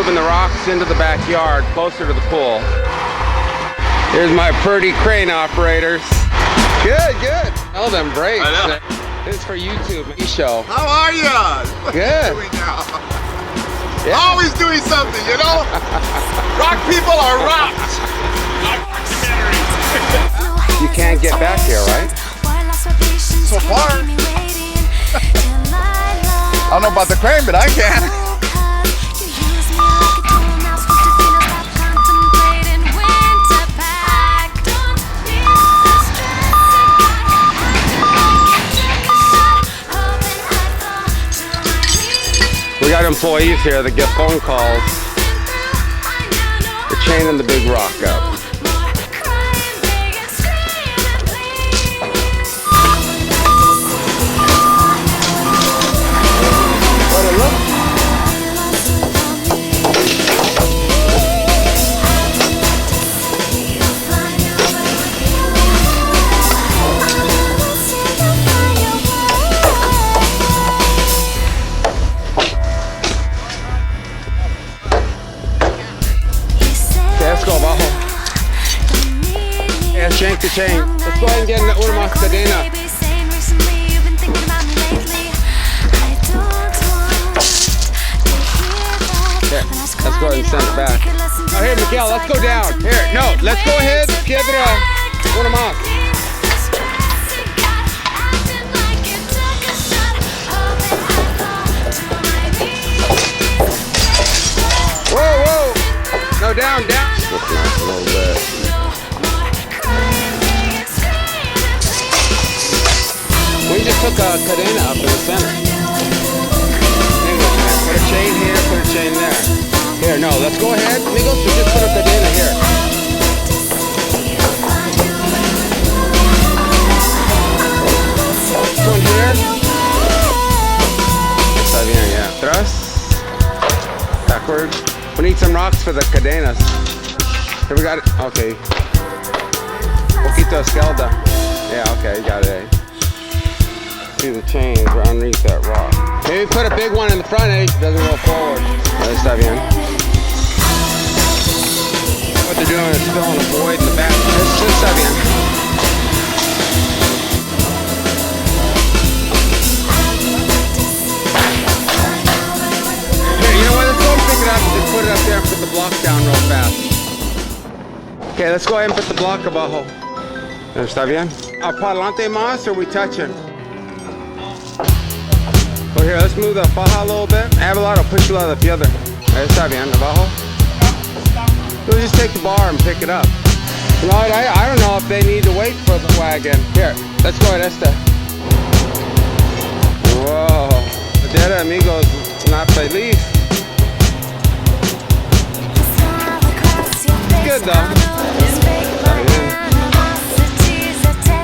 moving the rocks into the backyard, closer to the pool. Here's my pretty crane operators. Good, good. Oh, them brakes. I know. This is for YouTube show. How are you? Good. What are you doing now? Yeah. Always doing something, you know? Rock people are rocked. You can't get back here, right? So far. I don't know about the crane, but I can. We got employees here that get phone calls. They're chaining the big rock up. What it look? Let's go abajo. Yeah, shank the chain. Let's go ahead and get una más cadena. Here, let's go ahead and send it back. Oh, here, Miguel, let's go down. Here, no, let's go ahead. Piedra, una más. Whoa, whoa. No, down, down. Just nice a little bit. We just took a cadena up in the center. Amigos, put a chain here, put a chain there. Here, no, let's go ahead, amigos, we just put a cadena here. This one here. Está bien, yeah. Thrust. Backward. We need some rocks for the cadenas. Here we got it. Okay. Poquito escalda. Yeah, okay, you got it. Eh? See the chains right underneath that rock. Maybe put a big one in the front, eh? Doesn't go forward. Está bien. What they're doing is filling a void in the back. Está bien. Here, you know what? Let's go and pick it up and just put it up there and put the block down real fast. Okay, let's go ahead and put the block abajo. Está bien? Para adelante más, or we touching? Oh, here, let's move the faja a little bit. Avalon will push a lot of the other. Está bien, abajo. We'll just take the bar and pick it up. You know what, I don't know if they need to wait for the wagon. Here, let's go ahead, Esta. Whoa. Madera, amigos, not feliz. Good though.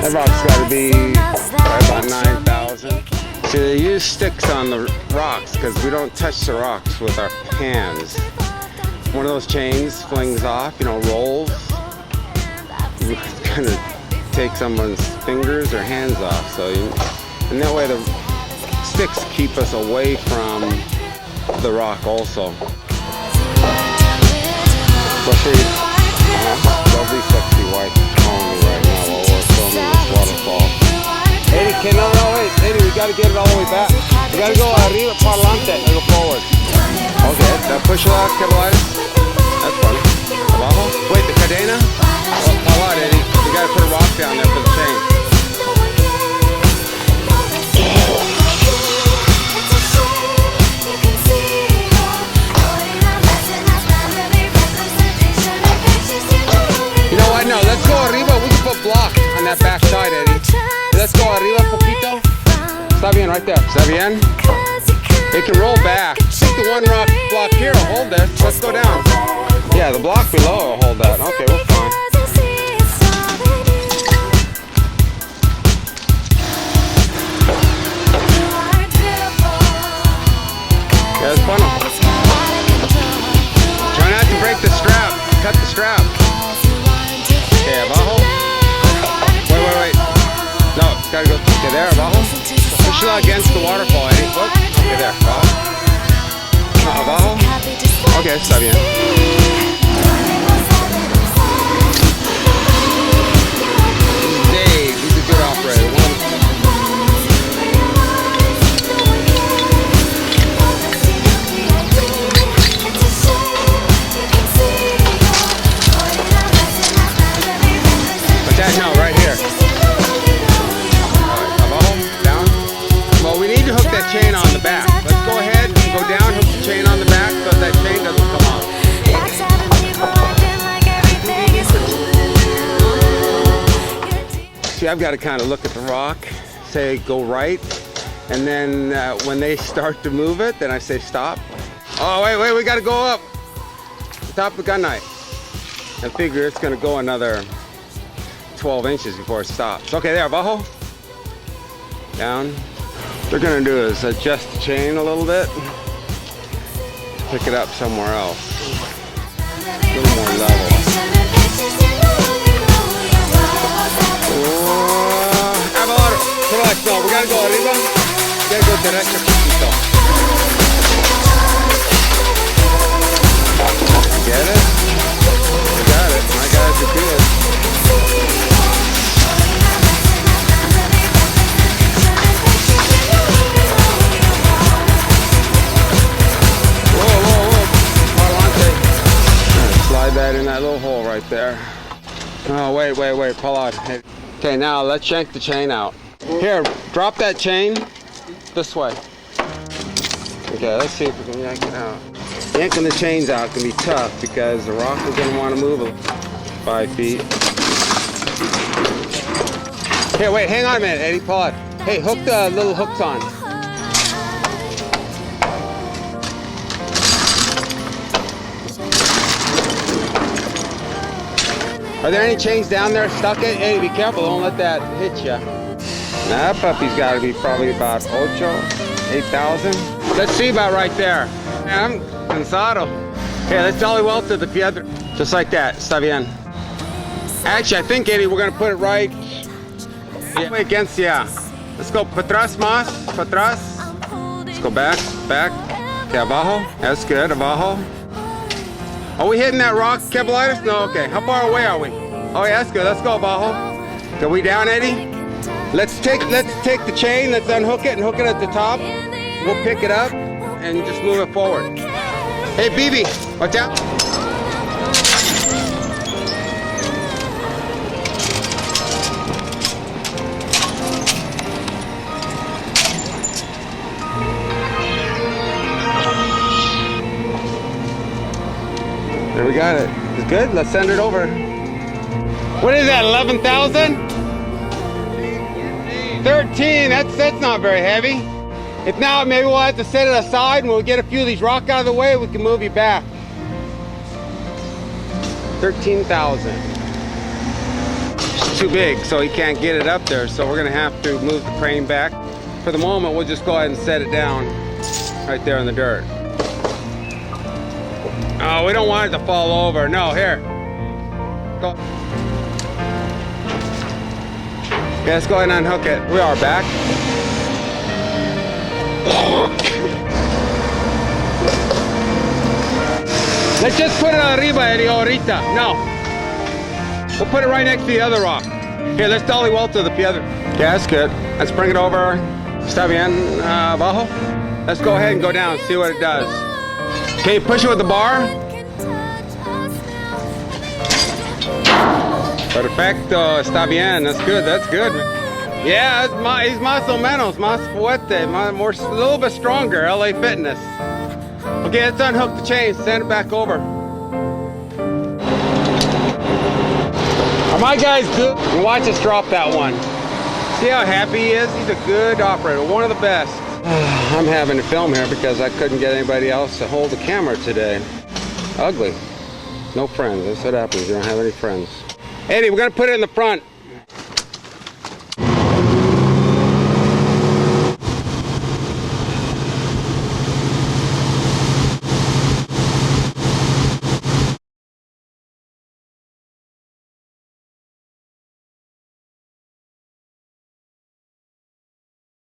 That rock's got to be right about 9,000. See, they use sticks on the rocks because we don't touch the rocks with our hands. One of those chains flings off, you know, rolls. It's gonna take someone's fingers or hands off. So, and that way the sticks keep us away from the rock also. Especially, lovely sexy wife calling me right now while we're filming this waterfall. Eddie, no, wait, Eddie, we gotta get it all the way back. We gotta go arriba, para adelante, and go forward. Okay, now push it out, caballeros. That's funny. Abajo. Wait, the cadena? Oh, what, Eddie? We gotta put a rock down there for the chain. You know what? No, let's go arriba. We can put block on that back side, Eddie. Let's go arriba poquito. Está bien right there. Está bien? It can roll back. I think the one rock block here will hold this. Let's go down. Yeah, the block below will hold that. Okay, we're fine. Yeah, it's fun. Try not to break the strap. Cut the strap. Okay, abajo. Wait. No, gotta go. Okay, there, abajo. Push it against the waterfall, Eddie. Look. Okay, there. Abajo. Abajo. Okay, está bien. Dave, he's a good operator. But that, no, right here. Down. Well, we need to hook that chain on the back. Let's go ahead and go down, hook the chain on the back so that chain doesn't come off. See, I've got to kind of look at the rock, say go right, and then when they start to move it, then I say stop. Oh, wait, we got to go up. Top of the gun knife. I figure it's going to go another 12 inches before it stops. Okay, there, abajo. Down. What they're going to do is adjust the chain a little bit. Pick it up somewhere else. A little more level. Relax, no, we gotta go arriba. We gotta go derecho poquito. Get it? You got it. My guys are good. Whoa. Adelante. Slide that in that little hole right there. Oh, wait. Pull out. Okay, now let's yank the chain out. Here, drop that chain this way. Okay, let's see if we can yank it out. Yanking the chains out can be tough because the rock is going to want to move 5 feet. Here, wait, hang on a minute, Eddie, pull it. Hey, hook the little hooks on. Are there any chains down there stuck? Hey, be careful, don't let that hit you. That puppy's got to be probably about 8,000. Let's see about right there. I'm cansado. Here, let's dolly well to the piedra. Just like that. Está bien. Actually, I think, Eddie, we're going to put it right against, yeah. Let's go para atrás más, para atrás. Let's go back. Okay, abajo. That's good, abajo. Are we hitting that rock, Kebelitis? No, okay. How far away are we? Oh, yeah, that's good. Let's go, abajo. Are we down, Eddie? Let's take the chain, let's unhook it and hook it at the top. We'll pick it up and just move it forward. Hey, Bibi, watch out. There we got it. It's good, let's send it over. What is that, 11,000? 13, that's not very heavy. If not, maybe we'll have to set it aside and we'll get a few of these rocks out of the way, we can move you back. 13,000. It's too big, so he can't get it up there, so we're gonna have to move the crane back. For the moment, we'll just go ahead and set it down right there in the dirt. Oh, we don't want it to fall over. No, here. Go. Okay, let's go ahead and unhook it. We are back. Let's just put it arriba, Eddie, ahorita. No. We'll put it right next to the other rock. Here, let's dolly well to the piedra. Yeah, that's good. Let's bring it over. Está bien, abajo. Let's go ahead and go down and see what it does. Can you push it with the bar? Perfecto, está bien, that's good, Yeah, he's más o menos, más fuerte, a little bit stronger, LA Fitness. Okay, let's unhook the chain, send it back over. Are my guys good? Watch us drop that one. See how happy he is? He's a good operator, one of the best. I'm having to film here because I couldn't get anybody else to hold the camera today. Ugly. No friends, that's what happens, you don't have any friends. Eddie, we're gonna put it in the front.